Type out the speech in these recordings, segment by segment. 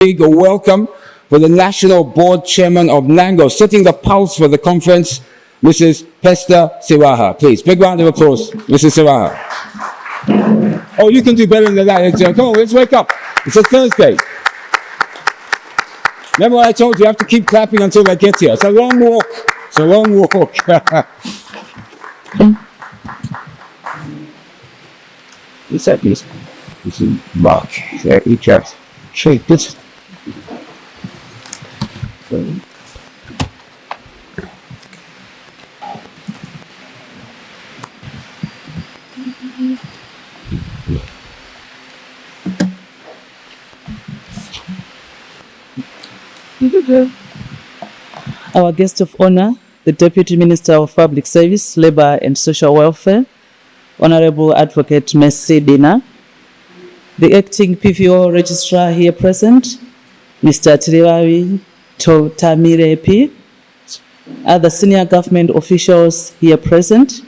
big welcome for the National Board Chairman of NANGO, setting the pulse for the conference, Mrs. Pester Siraha. Please, big round of applause, Mrs. Siraha. Oh, you can do better than that. Come on, let's wake up. It's a Thursday. Remember what I told you? You have to keep clapping until they get here. It's a long walk. It's a long walk. What's that, please? This is Mark. Each have shake this. Our guest of honor, the Deputy Minister of Public Service, Labour and Social Welfare, Honorable Advocate Mercy Dina, the Acting PVO Registrar here present, Mr. Tiriwawi Tamirepi, other senior government officials here present,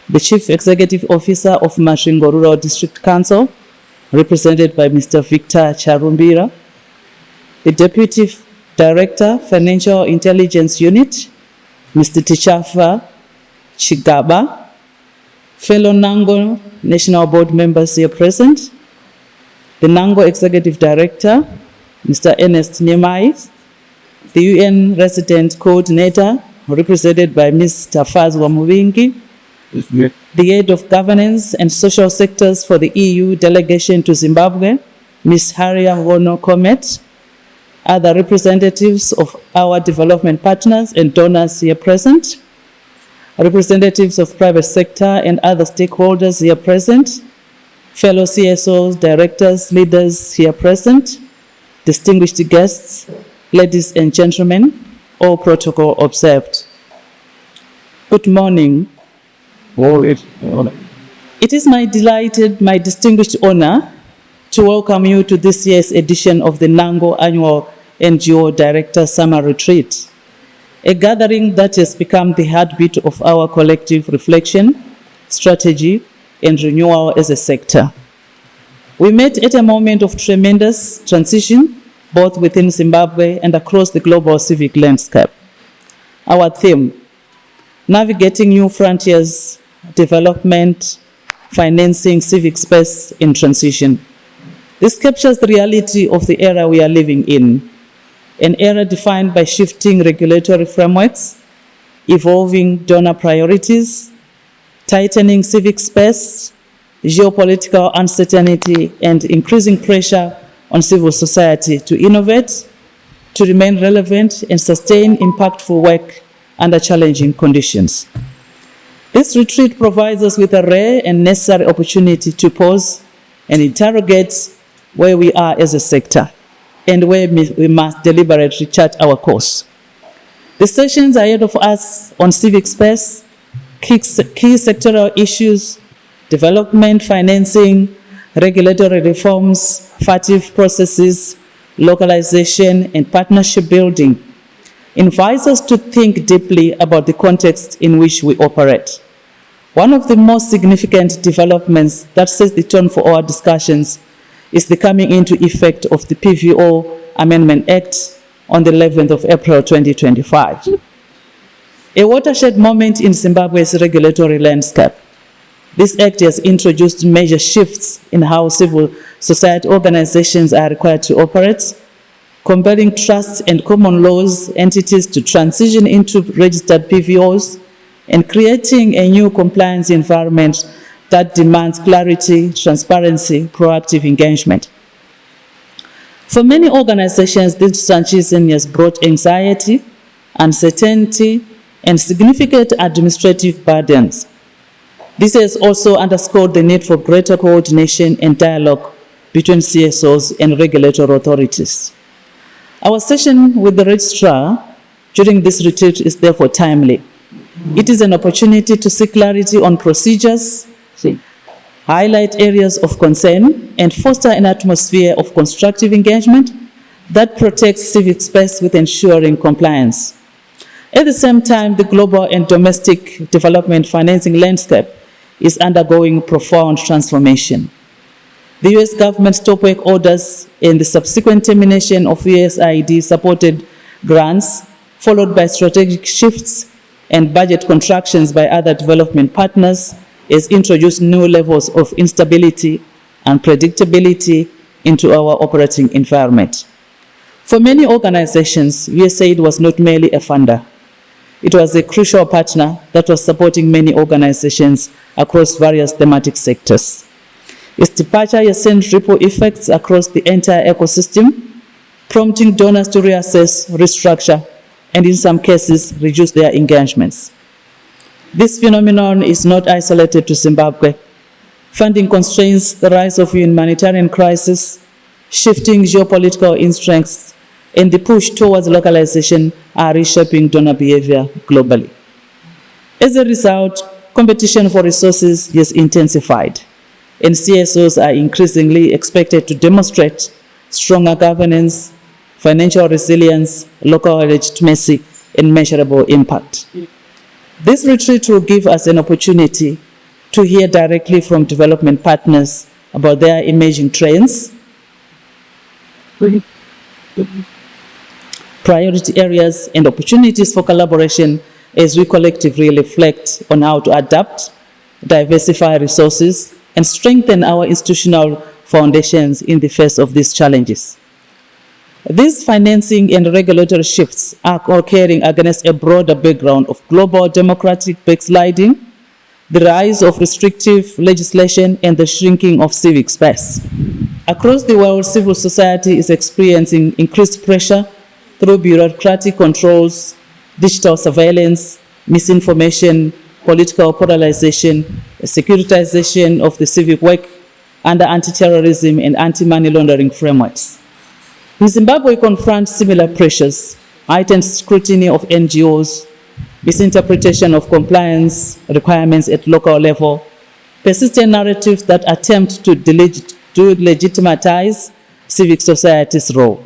the Chief Executive Officer of Masvingo Rural District Council, represented by Mr. Victor Charumbira, the Deputy Director, Financial Intelligence Unit, Mr. Tichafa Chigaba, fellow NANGO National Board members here present, the NANGO Executive Director, Mr. Ernest Nyemai, the UN Resident Coordinator, represented by Ms. Tafaz Wamuvingi, the Head of Governance and Social Sectors for the EU Delegation to Zimbabwe, Ms. Haria Wono Comet, other representatives of our development partners and donors here present, representatives of private sector and other stakeholders here present, fellow CSOs, directors, leaders here present, distinguished guests, ladies and gentlemen, all protocol observed. Good morning. It is my distinguished honor to welcome you to this year's edition of the NANGO Annual NGO Directors Summer Retreat, a gathering that has become the heartbeat of our collective reflection, strategy, and renewal as a sector. We met at a moment of tremendous transition, both within Zimbabwe and across the global civic landscape. Our theme, navigating new frontiers, development, financing civic space in transition. This captures the reality of the era we are living in, an era defined by shifting regulatory frameworks, evolving donor priorities, tightening civic space, geopolitical uncertainty, and increasing pressure on civil society to innovate, to remain relevant, and sustain impactful work under challenging conditions. This retreat provides us with a rare and necessary opportunity to pause and interrogate where we are as a sector and where we must deliberately chart our course. The sessions ahead of us on civic space, key sectoral issues, development, financing, regulatory reforms, FATF processes, localization, and partnership building invites us to think deeply about the context in which we operate. One of the most significant developments that sets the tone for our discussions is the coming into effect of the PVO Amendment Act on the 11th of April 2025. A watershed moment in Zimbabwe's regulatory landscape. This act has introduced major shifts in how civil society organizations are required to operate, compelling trusts and common laws entities to transition into registered PVOs, and creating a new compliance environment that demands clarity, transparency, proactive engagement. For many organizations, this transition has brought anxiety, uncertainty, and significant administrative burdens. This has also underscored the need for greater coordination and dialogue between CSOs and regulatory authorities. Our session with the registrar during this retreat is therefore timely. It is an opportunity to seek clarity on procedures, highlight areas of concern, and foster an atmosphere of constructive engagement that protects civic space with ensuring compliance. At the same time, the global and domestic development financing landscape is undergoing profound transformation. The US government stop work orders and the subsequent termination of USAID-supported grants, followed by strategic shifts and budget contractions by other development partners, has introduced new levels of instability and predictability into our operating environment. For many organizations, USAID was not merely a funder. It was a crucial partner that was supporting many organizations across various thematic sectors. Its departure has sent ripple effects across the entire ecosystem, prompting donors to reassess, restructure, and in some cases, reduce their engagements. This phenomenon is not isolated to Zimbabwe. Funding constraints, the rise of humanitarian crisis, shifting geopolitical interests, and the push towards localization are reshaping donor behavior globally. As a result, competition for resources has intensified, and CSOs are increasingly expected to demonstrate stronger governance, financial resilience, local legitimacy, and measurable impact. This retreat will give us an opportunity to hear directly from development partners about their emerging trends, priority areas, and opportunities for collaboration as we collectively reflect on how to adapt, diversify resources, and strengthen our institutional foundations in the face of these challenges. These financing and regulatory shifts are occurring against a broader background of global democratic backsliding, the rise of restrictive legislation, and the shrinking of civic space. Across the world, civil society is experiencing increased pressure through bureaucratic controls, digital surveillance, misinformation, political polarization, securitization of the civic work under anti-terrorism and anti-money laundering frameworks. In Zimbabwe, we confront similar pressures, heightened scrutiny of NGOs, misinterpretation of compliance requirements at local level, persistent narratives that attempt to delegitimize civic society's role.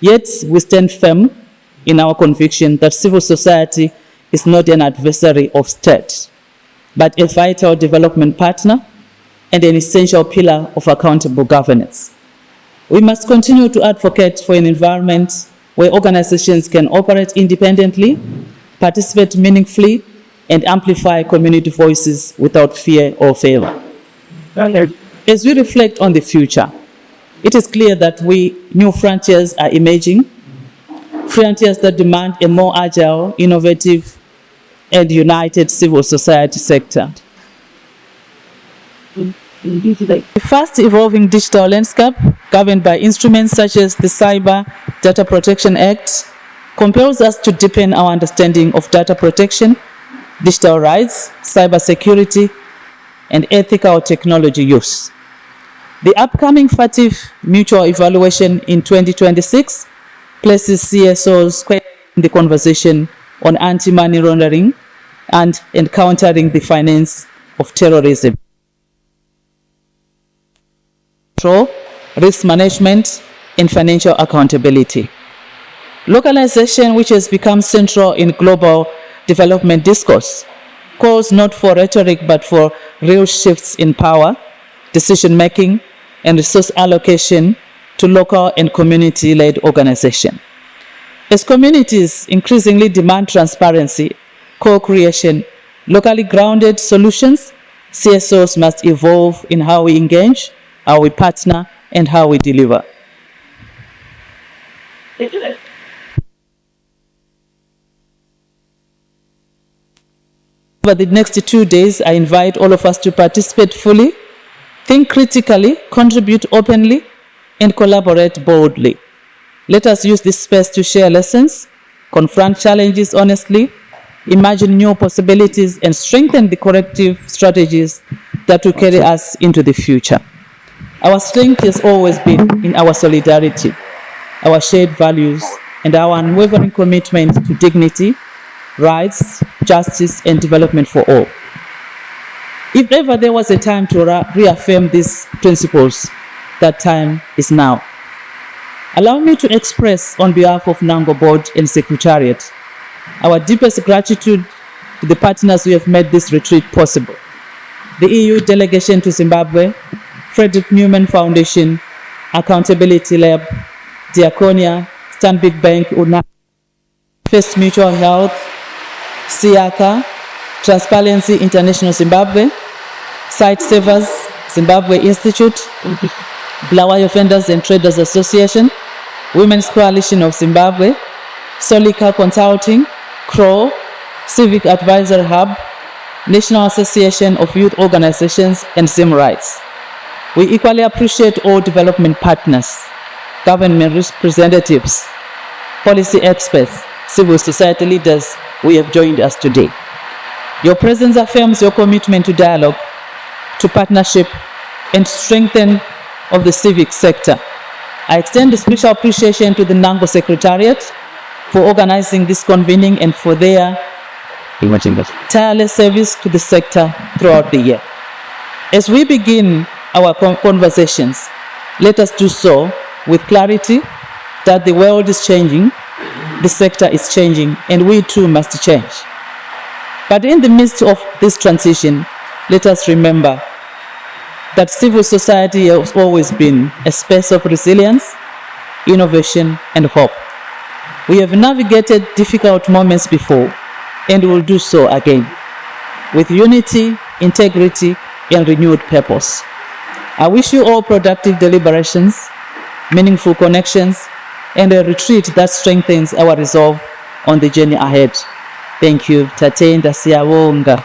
Yet, we stand firm in our conviction that civil society is not an adversary of state, but a vital development partner and an essential pillar of accountable governance. We must continue to advocate for an environment where organizations can operate independently, participate meaningfully, and amplify community voices without fear or favor. As we reflect on the future, it is clear that new frontiers are emerging, frontiers that demand a more agile, innovative, and united civil society sector. The fast evolving digital landscape, governed by instruments such as the Cyber Data Protection Act, compels us to deepen our understanding of data protection, digital rights, cybersecurity, and ethical technology use. The upcoming FATF mutual evaluation in 2026 places CSOs in the conversation on anti-money laundering and countering the finance of terrorism. Control, risk management, and financial accountability. Localization, which has become central in global development discourse, calls not for rhetoric but for real shifts in power, decision-making, and resource allocation to local and community-led organizations. As communities increasingly demand transparency, co-creation, locally grounded solutions, CSOs must evolve in how we engage, how we partner, and how we deliver. Over the next 2 days, I invite all of us to participate fully, think critically, contribute openly, and collaborate boldly. Let us use this space to share lessons, confront challenges honestly, imagine new possibilities, and strengthen the corrective strategies that will carry us into the future. Our strength has always been in our solidarity, our shared values, and our unwavering commitment to dignity, rights, justice, and development for all. If ever there was a time to reaffirm these principles, that time is now. Allow me to express on behalf of NANGO Board and Secretariat our deepest gratitude to the partners who have made this retreat possible. The EU delegation to Zimbabwe, Frederick Newman Foundation, Accountability Lab, Diaconia, Stanbic Bank, UNA, First Mutual Health, SIACA, Transparency International Zimbabwe, Site Savers, Zimbabwe Institute, Bulawayo Vendors and Traders Association, Women's Coalition of Zimbabwe, Solika Consulting, CRO, Civic Advisory Hub, National Association of Youth Organizations, and Zim Rights. We equally appreciate all development partners, government representatives, policy experts, civil society leaders who have joined us today. Your presence affirms your commitment to dialogue, to partnership, and strengthening of the civic sector. I extend a special appreciation to the NANGO Secretariat for organizing this convening and for their tireless service to the sector throughout the year. As we begin our conversations, let us do so with clarity that the world is changing, the sector is changing, and we too must change. But in the midst of this transition, let us remember that civil society has always been a space of resilience, innovation, and hope. We have navigated difficult moments before, and will do so again, with unity, integrity, and renewed purpose. I wish you all productive deliberations, meaningful connections, and a retreat that strengthens our resolve on the journey ahead. Thank you. Tatenda siyabonga.